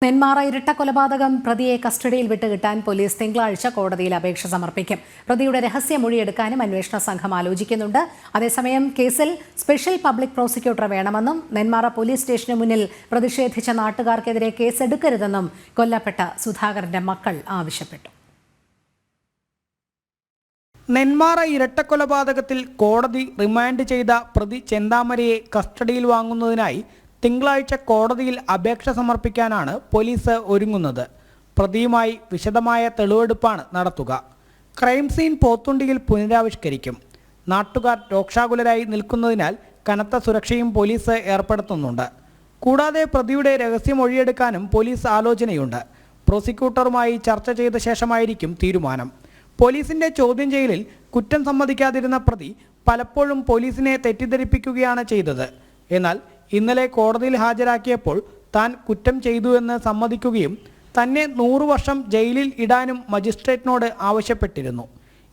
നെന്മാറ ഇരട്ടക്കൊലപാതകം പ്രതിയെ കസ്റ്റഡിയിൽ വിട്ടുകിട്ടാൻ പോലീസ് തിങ്കളാഴ്ച കോടതിയിൽ അപേക്ഷ സമർപ്പിക്കും. പ്രതിയുടെ രഹസ്യമൊഴിയെടുക്കാനും അന്വേഷണ സംഘം ആലോചിക്കുന്നുണ്ട്. അതേസമയം കേസിൽ സ്പെഷ്യൽ പബ്ലിക് പ്രോസിക്യൂട്ടർ വേണമെന്നും നെന്മാറ പോലീസ് സ്റ്റേഷന് മുന്നിൽ പ്രതിഷേധിച്ച നാട്ടുകാർക്കെതിരെ കേസെടുക്കരുതെന്നും കൊല്ലപ്പെട്ട സുധാകരന്റെ മക്കൾ ആവശ്യപ്പെട്ടു. നെന്മാറ ഇരട്ടക്കൊലപാതകത്തിൽ കോടതി റിമാൻഡ് ചെയ്ത പ്രതി ചെന്താമരയെ കസ്റ്റഡിയിൽ വാങ്ങുന്നതിനായി തിങ്കളാഴ്ച കോടതിയിൽ അപേക്ഷ സമർപ്പിക്കാനാണ് പോലീസ് ഒരുങ്ങുന്നത്. പ്രതിയുമായി വിശദമായ തെളിവെടുപ്പാണ് നടത്തുക. ക്രൈം സീൻ പോത്തുണ്ടിയിൽ പുനരാവിഷ്കരിക്കും. നാട്ടുകാർ രോക്ഷാകുലരായി നിൽക്കുന്നതിനാൽ കനത്ത സുരക്ഷയും പോലീസ് ഏർപ്പെടുത്തുന്നുണ്ട്. കൂടാതെ പ്രതിയുടെ രഹസ്യമൊഴിയെടുക്കാനും പോലീസ് ആലോചനയുണ്ട്. പ്രോസിക്യൂട്ടറുമായി ചർച്ച ചെയ്ത ശേഷമായിരിക്കും തീരുമാനം. പോലീസിന്റെ ചോദ്യം ചെയ്യലിൽ കുറ്റം സമ്മതിക്കാതിരുന്ന പ്രതി പലപ്പോഴും പോലീസിനെ തെറ്റിദ്ധരിപ്പിക്കുകയാണ് ചെയ്തത്. എന്നാൽ ഇന്നലെ കോടതിയിൽ ഹാജരാക്കിയപ്പോൾ താൻ കുറ്റം ചെയ്തുവെന്ന് സമ്മതിക്കുകയും തന്നെ 100 വർഷം ജയിലിൽ ഇടാനും മജിസ്ട്രേറ്റിനോട് ആവശ്യപ്പെട്ടിരുന്നു.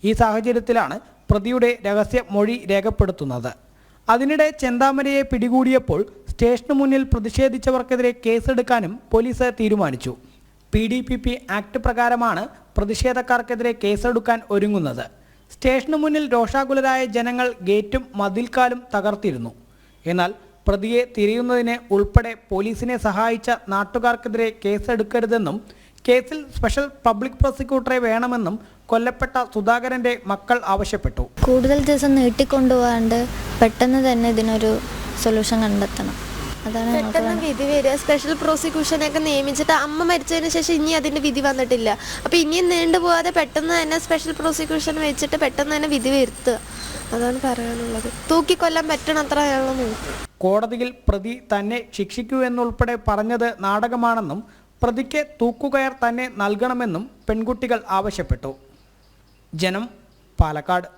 ഈ സാഹചര്യത്തിലാണ് പ്രതിയുടെ രഹസ്യ മൊഴി രേഖപ്പെടുത്തുന്നത്. അതിനിടെ ചെന്താമരയെ പിടികൂടിയപ്പോൾ സ്റ്റേഷന് മുന്നിൽ പ്രതിഷേധിച്ചവർക്കെതിരെ കേസെടുക്കാനും പോലീസ് തീരുമാനിച്ചു. PDPP ആക്ട് പ്രകാരമാണ് പ്രതിഷേധക്കാർക്കെതിരെ കേസെടുക്കാൻ ഒരുങ്ങുന്നത്. സ്റ്റേഷന് മുന്നിൽ രോഷാകുലരായ ജനങ്ങൾ ഗേറ്റും മതിൽക്കാലും തകർത്തിരുന്നു. എന്നാൽ പ്രതിയെ തിരയുന്നതിന് ഉൾപ്പെടെ പോലീസിനെ സഹായിച്ച നാട്ടുകാർക്കെതിരെ കേസെടുക്കരുതെന്നും കേസിൽ സ്പെഷ്യൽ പബ്ലിക് പ്രോസിക്യൂട്ടറെ വേണമെന്നും കൊല്ലപ്പെട്ട സുധാകരന്റെ മക്കൾ ആവശ്യപ്പെട്ടു. കൂടുതൽ ദിവസം നീട്ടിക്കൊണ്ടുപോകാണ്ട് പെട്ടെന്ന് തന്നെ ഇതിനൊരു സൊല്യൂഷൻ കണ്ടെത്തണം. പെട്ടെന്ന് വിധി വരിക. സ്പെഷ്യൽ പ്രോസിക്യൂഷനൊക്കെ നിയമിച്ചിട്ട് അമ്മ മരിച്ചതിന് ശേഷം ഇനി അതിന്റെ വിധി വന്നിട്ടില്ല. അപ്പൊ ഇനിയും നീണ്ടുപോകാതെ പെട്ടെന്ന് തന്നെ സ്പെഷ്യൽ പ്രോസിക്യൂഷൻ വെച്ചിട്ട് പെട്ടെന്ന് തന്നെ വിധി വരുത്തുക. അതാണ് പറയാനുള്ളത്. തൂക്കിക്കൊല്ലാൻ പറ്റണത്ര അയാളെ നോക്കും. കോടതിയിൽ പ്രതി തന്നെ ശിക്ഷിക്കൂ എന്നുൾപ്പെടെ പറഞ്ഞത് നാടകമാണെന്നും പ്രതിക്ക് തൂക്കുകയർ തന്നെ നൽകണമെന്നും പെൺകുട്ടികൾ ആവശ്യപ്പെട്ടു. ജനം, പാലക്കാട്.